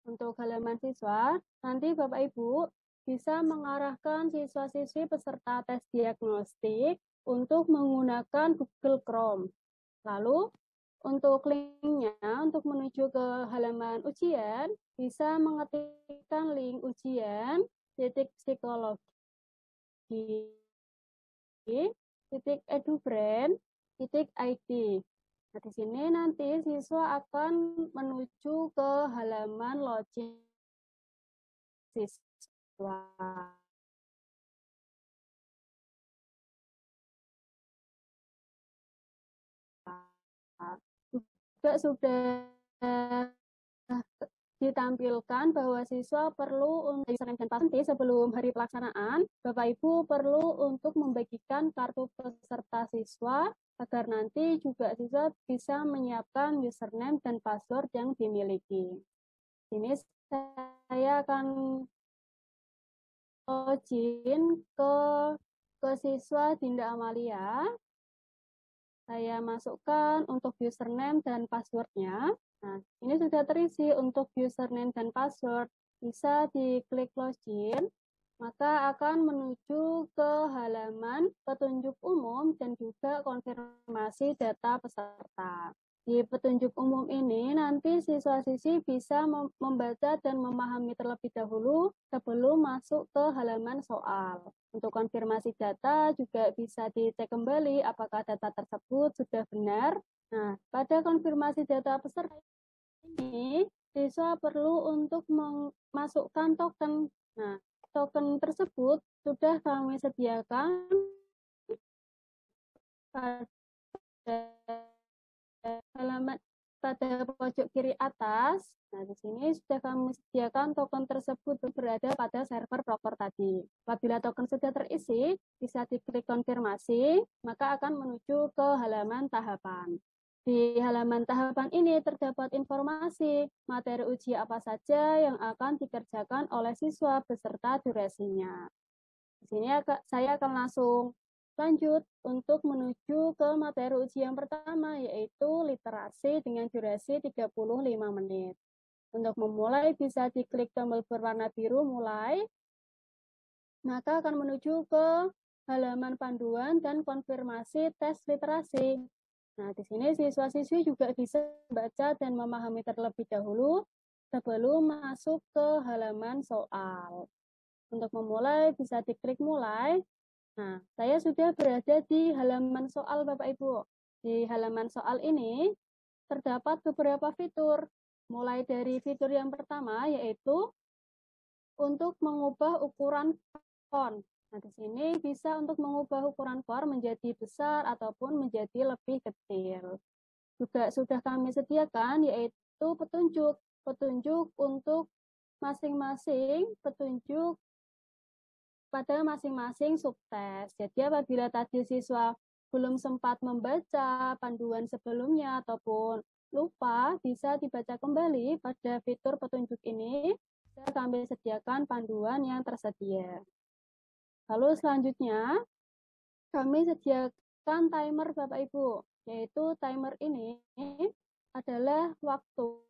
Untuk halaman siswa, nanti Bapak Ibu bisa mengarahkan siswa-siswi peserta tes diagnostik untuk menggunakan Google Chrome. Lalu, untuk linknya, untuk menuju ke halaman ujian, bisa mengetikkan link ujian psikologi edubrand.id. Nah, di sini nanti siswa akan menuju ke halaman login siswa. Juga sudah ditampilkan bahwa siswa perlu untuk username dan password. Sebelum hari pelaksanaan, Bapak Ibu perlu untuk membagikan kartu peserta siswa agar nanti juga siswa bisa menyiapkan username dan password yang dimiliki. Ini saya akan login ke siswa Dinda Amalia. Saya masukkan untuk username dan passwordnya. Nah, ini sudah terisi untuk username dan password. Bisa diklik login, maka akan menuju ke halaman petunjuk umum dan juga konfirmasi data peserta. Di petunjuk umum ini nanti siswa-siswi bisa membaca dan memahami terlebih dahulu sebelum masuk ke halaman soal. Untuk konfirmasi data juga bisa dicek kembali apakah data tersebut sudah benar. Nah, pada konfirmasi data peserta ini, siswa perlu untuk memasukkan token. Nah, token tersebut sudah kami sediakan pada halaman pada pojok kiri atas. Nah, di sini sudah kami sediakan token tersebut berada pada server Procore tadi. Apabila token sudah terisi, bisa diklik konfirmasi, maka akan menuju ke halaman tahapan. Di halaman tahapan ini terdapat informasi materi uji apa saja yang akan dikerjakan oleh siswa beserta durasinya. Di sini saya akan langsung lanjut untuk menuju ke materi uji yang pertama, yaitu literasi dengan durasi 35 menit. Untuk memulai bisa diklik tombol berwarna biru mulai, maka akan menuju ke halaman panduan dan konfirmasi tes literasi. Nah, di sini siswa-siswi juga bisa baca dan memahami terlebih dahulu sebelum masuk ke halaman soal. Untuk memulai bisa diklik mulai. Nah, saya sudah berada di halaman soal Bapak Ibu. Di halaman soal ini terdapat beberapa fitur. Mulai dari fitur yang pertama yaitu untuk mengubah ukuran font. Nah, di sini bisa untuk mengubah ukuran font menjadi besar ataupun menjadi lebih kecil. Juga sudah kami sediakan yaitu petunjuk untuk masing-masing petunjuk pada masing-masing subtes. Jadi apabila tadi siswa belum sempat membaca panduan sebelumnya ataupun lupa, bisa dibaca kembali pada fitur petunjuk ini. Bisa kami sediakan panduan yang tersedia. Lalu selanjutnya, kami sediakan timer Bapak Ibu, yaitu timer ini adalah waktu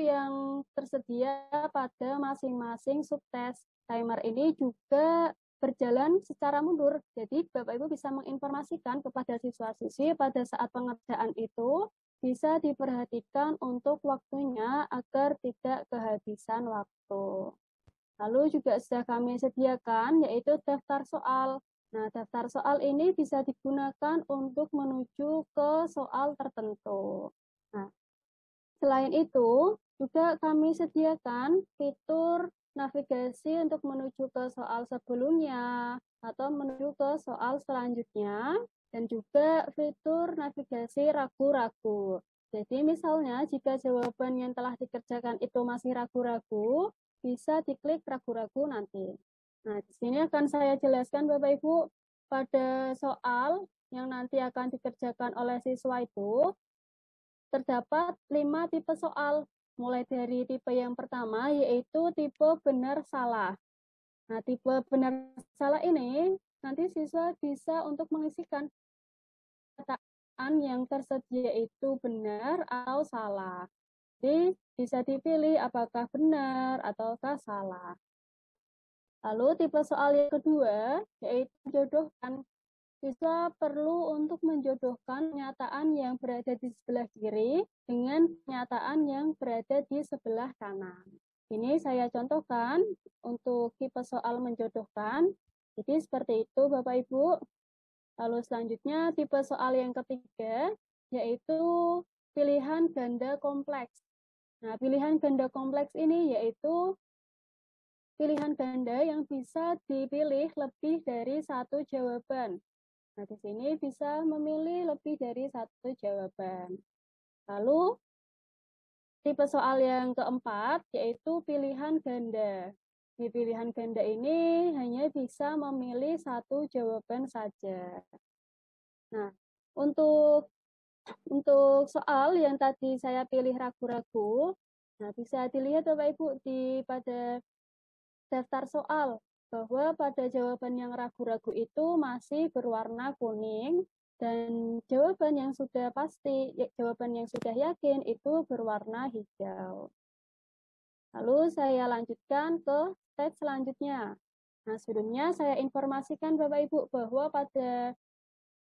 yang tersedia pada masing-masing subtes. Timer ini juga berjalan secara mundur. Jadi Bapak Ibu bisa menginformasikan kepada siswa-siswi pada saat pengerjaan itu bisa diperhatikan untuk waktunya agar tidak kehabisan waktu. Lalu juga sudah kami sediakan yaitu daftar soal. Nah, daftar soal ini bisa digunakan untuk menuju ke soal tertentu. Nah, selain itu, juga kami sediakan fitur navigasi untuk menuju ke soal sebelumnya atau menuju ke soal selanjutnya, dan juga fitur navigasi ragu-ragu. Jadi misalnya jika jawaban yang telah dikerjakan itu masih ragu-ragu, bisa diklik ragu-ragu nanti. Nah, di sini akan saya jelaskan Bapak Ibu pada soal yang nanti akan dikerjakan oleh siswa itu terdapat 5 tipe soal. Mulai dari tipe yang pertama yaitu tipe benar salah. Nah, tipe benar salah ini nanti siswa bisa untuk mengisikan perkataan yang tersedia itu benar atau salah. Jadi bisa dipilih apakah benar ataukah salah. Lalu tipe soal yang kedua yaitu menjodohkan. Siswa perlu untuk menjodohkan kenyataan yang berada di sebelah kiri dengan kenyataan yang berada di sebelah kanan. Ini saya contohkan untuk tipe soal menjodohkan. Jadi seperti itu Bapak Ibu. Lalu selanjutnya tipe soal yang ketiga yaitu pilihan ganda kompleks. Nah, pilihan ganda kompleks ini yaitu pilihan ganda yang bisa dipilih lebih dari satu jawaban. Nah, di sini bisa memilih lebih dari satu jawaban. Lalu, tipe soal yang keempat, yaitu pilihan ganda. Di pilihan ganda ini hanya bisa memilih satu jawaban saja. Nah, untuk soal yang tadi saya pilih ragu-ragu, nah bisa dilihat Bapak Ibu pada daftar soal bahwa pada jawaban yang ragu-ragu itu masih berwarna kuning dan jawaban yang sudah pasti, jawaban yang sudah yakin itu berwarna hijau. Lalu saya lanjutkan ke stage selanjutnya. Nah, sebelumnya saya informasikan Bapak Ibu bahwa pada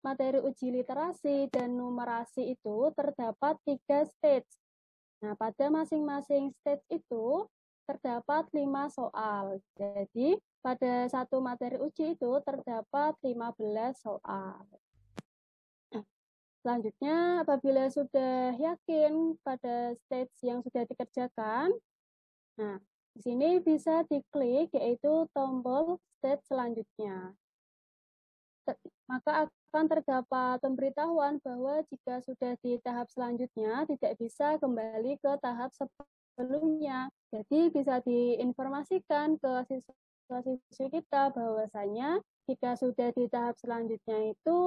materi uji literasi dan numerasi itu terdapat 3 stage. Nah, pada masing-masing stage itu terdapat 5 soal. Jadi, pada satu materi uji itu terdapat 15 soal. Selanjutnya, apabila sudah yakin pada stage yang sudah dikerjakan, nah, di sini bisa diklik yaitu tombol stage selanjutnya. Maka akan terdapat pemberitahuan bahwa jika sudah di tahap selanjutnya tidak bisa kembali ke tahap sebelumnya. Jadi bisa diinformasikan ke siswa-siswi kita bahwasanya jika sudah di tahap selanjutnya itu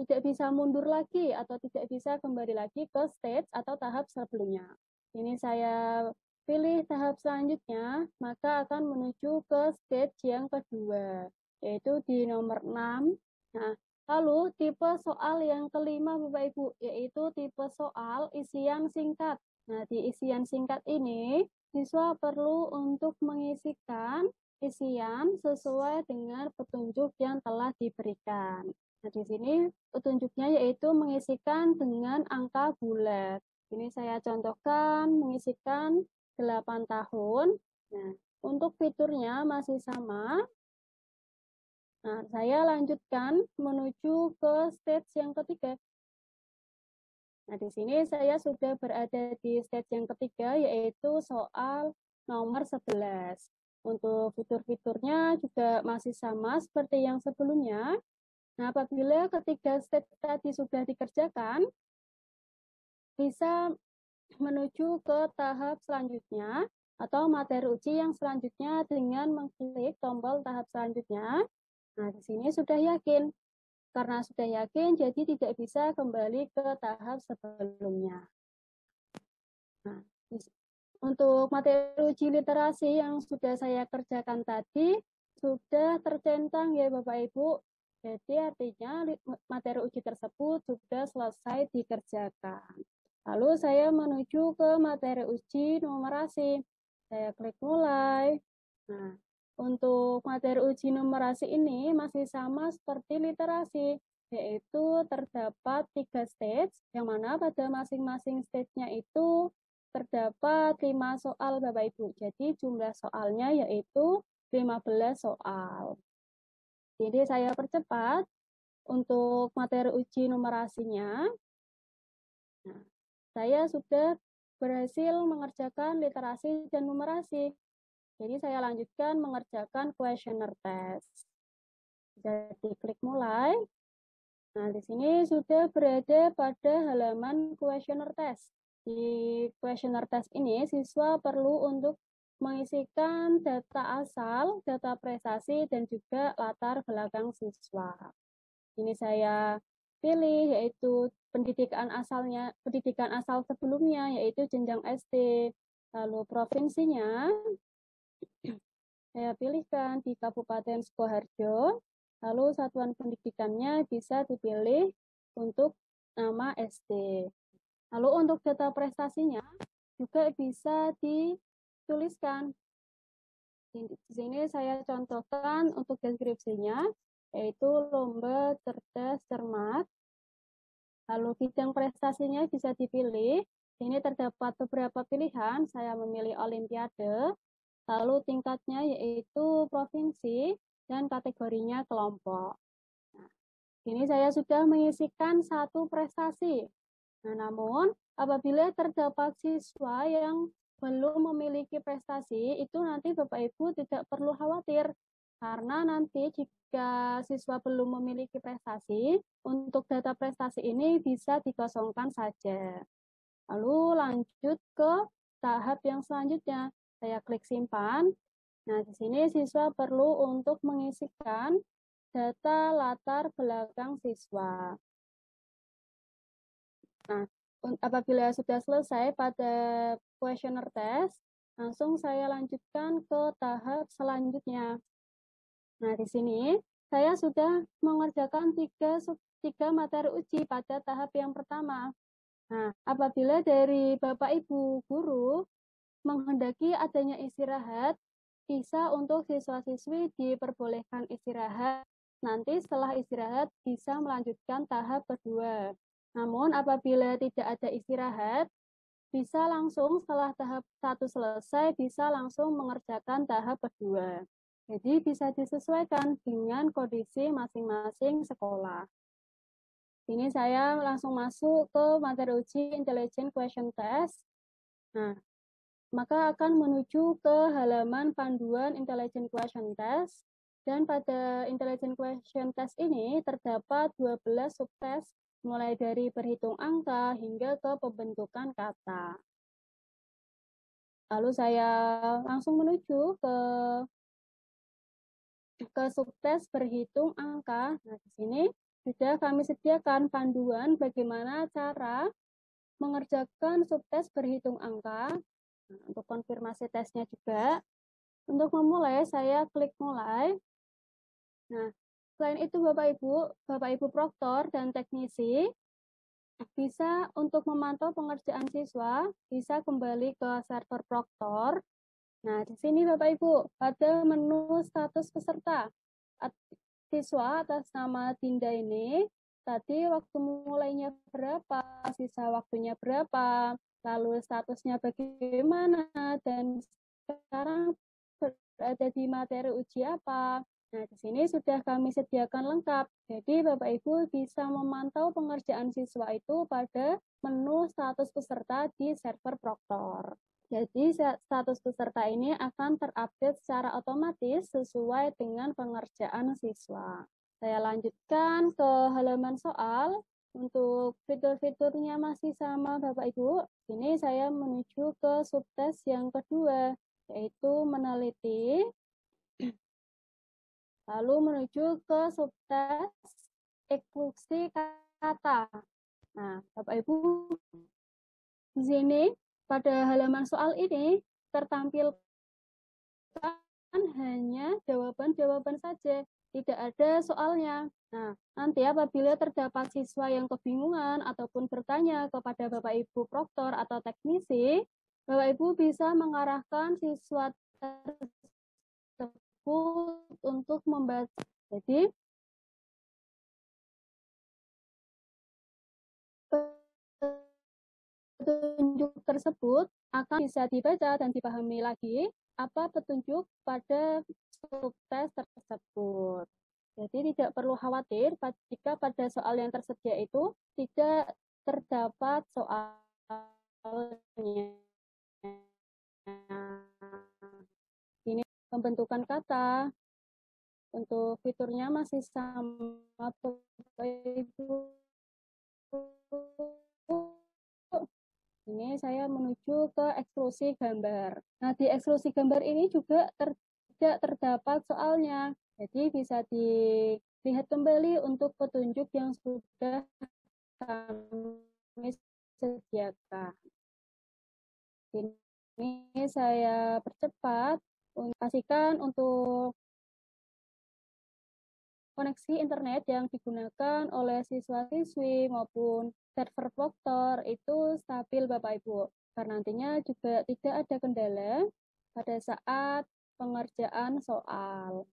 tidak bisa mundur lagi atau tidak bisa kembali lagi ke stage atau tahap sebelumnya. Ini saya pilih tahap selanjutnya, maka akan menuju ke stage yang kedua, yaitu di nomor 6. Nah, lalu tipe soal yang kelima Bapak Ibu, yaitu tipe soal isian singkat. Nah, di isian singkat ini, siswa perlu untuk mengisikan isian sesuai dengan petunjuk yang telah diberikan. Nah, di sini petunjuknya yaitu mengisikan dengan angka bulat. Ini saya contohkan mengisikan 8 tahun. Nah, untuk fiturnya masih sama. Nah, saya lanjutkan menuju ke stage yang ketiga. Nah, di sini saya sudah berada di stage yang ketiga, yaitu soal nomor 11. Untuk fitur-fiturnya juga masih sama seperti yang sebelumnya. Nah, apabila ketiga stage tadi sudah dikerjakan, bisa menuju ke tahap selanjutnya atau materi uji yang selanjutnya dengan mengklik tombol tahap selanjutnya. Nah, di sini sudah yakin. Karena sudah yakin, jadi tidak bisa kembali ke tahap sebelumnya. Nah, untuk materi uji literasi yang sudah saya kerjakan tadi, sudah tercentang ya Bapak Ibu. Jadi artinya materi uji tersebut sudah selesai dikerjakan. Lalu saya menuju ke materi uji numerasi. Saya klik mulai. Nah, untuk materi uji numerasi ini masih sama seperti literasi, yaitu terdapat 3 stage, yang mana pada masing-masing stage-nya itu terdapat 5 soal Bapak Ibu. Jadi jumlah soalnya yaitu 15 soal. Jadi saya percepat untuk materi uji numerasinya. Nah, saya sudah berhasil mengerjakan literasi dan numerasi. Jadi saya lanjutkan mengerjakan questionnaire test. Jadi klik mulai. Nah, di sini sudah berada pada halaman questionnaire test. Di questionnaire test ini, siswa perlu untuk mengisikan data asal, data prestasi, dan juga latar belakang siswa. Ini saya pilih yaitu pendidikan asal sebelumnya yaitu jenjang SD, lalu provinsinya saya pilihkan di Kabupaten Sukoharjo, lalu satuan pendidikannya bisa dipilih untuk nama SD. Lalu untuk data prestasinya juga bisa dituliskan. Di sini saya contohkan untuk deskripsinya, yaitu lomba cerdas cermat. Lalu bidang prestasinya bisa dipilih. Ini terdapat beberapa pilihan, saya memilih olimpiade, lalu tingkatnya yaitu provinsi, dan kategorinya kelompok. Nah, ini saya sudah mengisikan satu prestasi. Nah, namun apabila terdapat siswa yang belum memiliki prestasi, itu nanti Bapak Ibu tidak perlu khawatir. Karena nanti jika siswa belum memiliki prestasi, untuk data prestasi ini bisa dikosongkan saja. Lalu lanjut ke tahap yang selanjutnya. Saya klik simpan. Nah, di sini siswa perlu untuk mengisikan data latar belakang siswa. Nah, apabila sudah selesai pada questionnaire test, langsung saya lanjutkan ke tahap selanjutnya. Nah, di sini saya sudah mengerjakan tiga materi uji pada tahap yang pertama. Nah, apabila dari Bapak Ibu guru menghendaki adanya istirahat, bisa untuk siswa-siswi diperbolehkan istirahat. Nanti setelah istirahat bisa melanjutkan tahap kedua. Namun apabila tidak ada istirahat, bisa langsung setelah tahap 1 selesai, bisa langsung mengerjakan tahap kedua. Jadi bisa disesuaikan dengan kondisi masing-masing sekolah. Ini saya langsung masuk ke materi uji Intelligent Question Test. Nah, maka akan menuju ke halaman panduan Intelligent Question Test. Dan pada Intelligent Question Test ini terdapat 12 subtest, mulai dari berhitung angka hingga ke pembentukan kata. Lalu saya langsung menuju ke subtest berhitung angka. Nah, di sini sudah kami sediakan panduan bagaimana cara mengerjakan subtest berhitung angka. Nah, untuk konfirmasi tesnya juga. Untuk memulai, saya klik mulai. Nah, selain itu Bapak Ibu Proktor dan teknisi bisa untuk memantau pengerjaan siswa, bisa kembali ke server Proktor. Nah, di sini Bapak Ibu, pada menu status peserta, siswa atas nama Dinda ini, tadi waktu mulainya berapa, sisa waktunya berapa, lalu statusnya bagaimana, dan sekarang berada di materi uji apa. Nah, di sini sudah kami sediakan lengkap. Jadi, Bapak Ibu bisa memantau pengerjaan siswa itu pada menu status peserta di server Proktor. Jadi, status peserta ini akan terupdate secara otomatis sesuai dengan pengerjaan siswa. Saya lanjutkan ke halaman soal. Untuk fitur-fiturnya masih sama Bapak Ibu. Ini saya menuju ke subtes yang kedua, yaitu meneliti. Lalu menuju ke subtes eksklusi kata. Nah, Bapak Ibu, di sini pada halaman soal ini tertampilkan hanya jawaban-jawaban saja, tidak ada soalnya. Nah, nanti apabila terdapat siswa yang kebingungan ataupun bertanya kepada Bapak Ibu Proktor atau teknisi, Bapak Ibu bisa mengarahkan siswa tersebut untuk membaca. Jadi, petunjuk tersebut akan bisa dibaca dan dipahami lagi apa petunjuk pada subtes tersebut. Jadi tidak perlu khawatir jika pada soal yang tersedia itu tidak terdapat soalnya. Ini pembentukan kata. Untuk fiturnya masih sama Ibu. Ini saya menuju ke eksklusi gambar. Nah, di eksklusi gambar ini juga tidak terdapat soalnya. Jadi bisa dilihat kembali untuk petunjuk yang sudah kami sediakan. Ini saya percepat, pastikan untuk koneksi internet yang digunakan oleh siswa-siswi maupun server Proktor itu stabil Bapak Ibu. agar nantinya juga tidak ada kendala pada saat pengerjaan soal.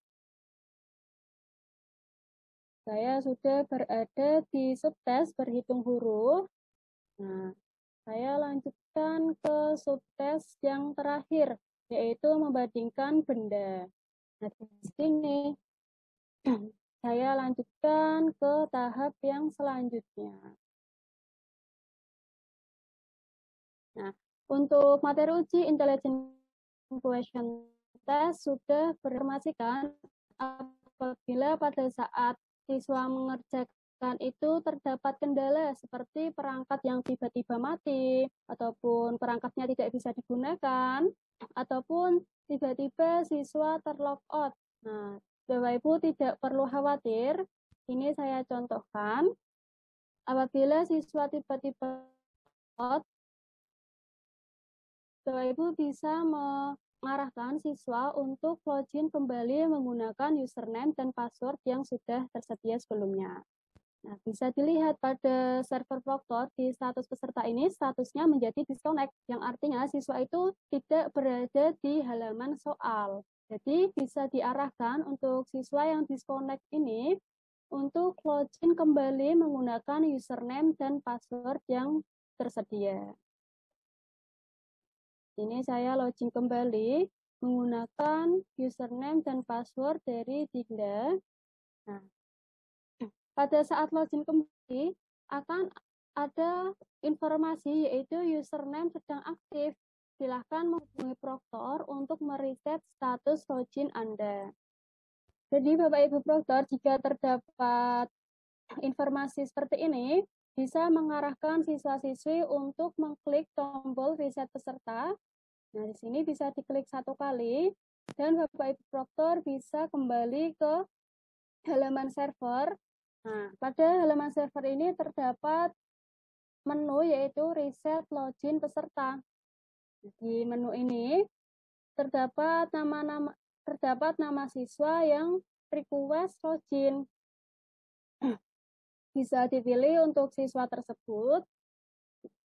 Saya sudah berada di subtes berhitung huruf. Nah, saya lanjutkan ke subtes yang terakhir, yaitu membandingkan benda. Nah, di sini saya lanjutkan ke tahap yang selanjutnya. Nah, untuk materi uji intelligent question test sudah berinformasikan apabila pada saat siswa mengerjakan itu terdapat kendala seperti perangkat yang tiba-tiba mati, ataupun perangkatnya tidak bisa digunakan, ataupun tiba-tiba siswa terlog out. Nah, Bapak Ibu tidak perlu khawatir, ini saya contohkan. Apabila siswa tiba-tiba out, Bapak Ibu bisa mengarahkan siswa untuk login kembali menggunakan username dan password yang sudah tersedia sebelumnya. Nah, bisa dilihat pada server Proctor di status peserta ini statusnya menjadi disconnect, yang artinya siswa itu tidak berada di halaman soal. Jadi bisa diarahkan untuk siswa yang disconnect ini untuk login kembali menggunakan username dan password yang tersedia. Ini saya login kembali menggunakan username dan password dari Dinda. Nah, pada saat login kembali akan ada informasi yaitu username sedang aktif. Silahkan menghubungi Proctor untuk mereset status login Anda. Jadi Bapak Ibu Proctor, jika terdapat informasi seperti ini, bisa mengarahkan siswa-siswi untuk mengklik tombol reset peserta. Nah, di sini bisa diklik 1 kali, dan Bapak Ibu Proctor bisa kembali ke halaman server. Nah, pada halaman server ini terdapat menu yaitu reset login peserta. Di menu ini terdapat nama siswa yang request login. Bisa dipilih untuk siswa tersebut.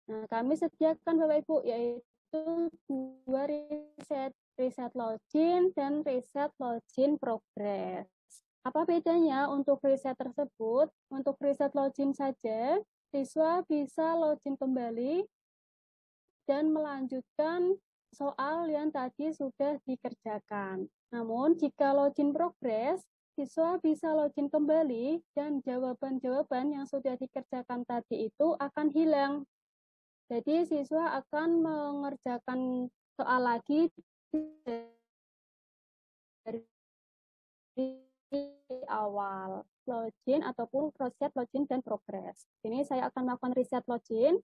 Nah, kami sediakan Bapak Ibu yaitu 2 reset login dan reset login progress. Apa bedanya untuk reset tersebut? Untuk reset login saja, siswa bisa login kembali dan melanjutkan soal yang tadi sudah dikerjakan. Namun, jika login progress, siswa bisa login kembali dan jawaban-jawaban yang sudah dikerjakan tadi itu akan hilang. Jadi, siswa akan mengerjakan soal lagi dari awal, login ataupun reset login dan progress. Ini saya akan melakukan reset login.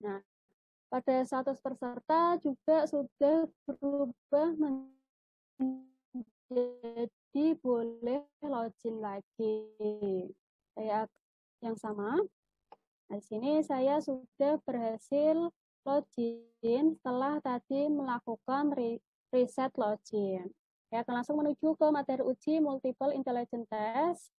Nah, pada status peserta juga sudah berubah menjadi boleh login lagi. Saya yang sama. Nah, di sini saya sudah berhasil login setelah tadi melakukan reset login. Saya akan langsung menuju ke materi uji multiple intelligence test.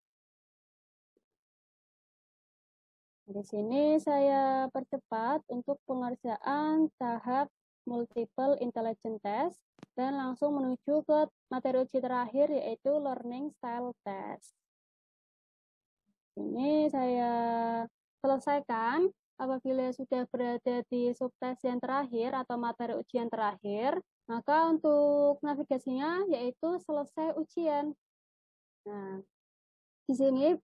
Di sini saya percepat untuk pengerjaan tahap multiple intelligence test dan langsung menuju ke materi uji terakhir yaitu learning style test. Ini saya selesaikan. Apabila sudah berada di subtes yang terakhir atau materi ujian terakhir, maka untuk navigasinya yaitu selesai ujian. Nah, di sini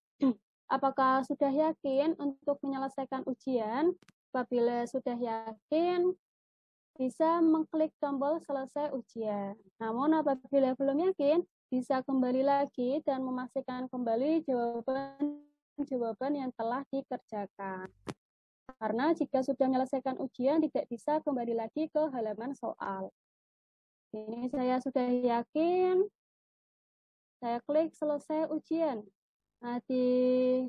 apakah sudah yakin untuk menyelesaikan ujian? Apabila sudah yakin, bisa mengklik tombol selesai ujian. Namun apabila belum yakin, bisa kembali lagi dan memastikan kembali jawaban yang telah dikerjakan. Karena jika sudah menyelesaikan ujian, tidak bisa kembali lagi ke halaman soal. Ini saya sudah yakin, saya klik selesai ujian. Nah, di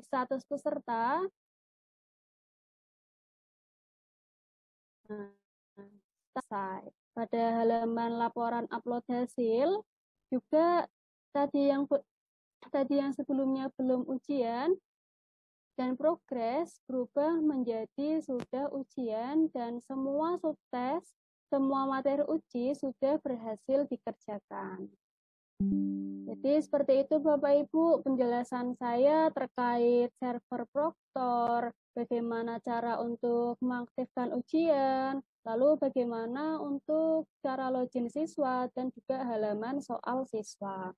status peserta, selesai. Pada halaman laporan upload hasil, juga tadi yang sebelumnya belum ujian, dan progres berubah menjadi sudah ujian dan semua subtes, semua materi uji sudah berhasil dikerjakan. Jadi seperti itu Bapak Ibu penjelasan saya terkait server Proctor, bagaimana cara untuk mengaktifkan ujian, lalu bagaimana untuk cara login siswa dan juga halaman soal siswa.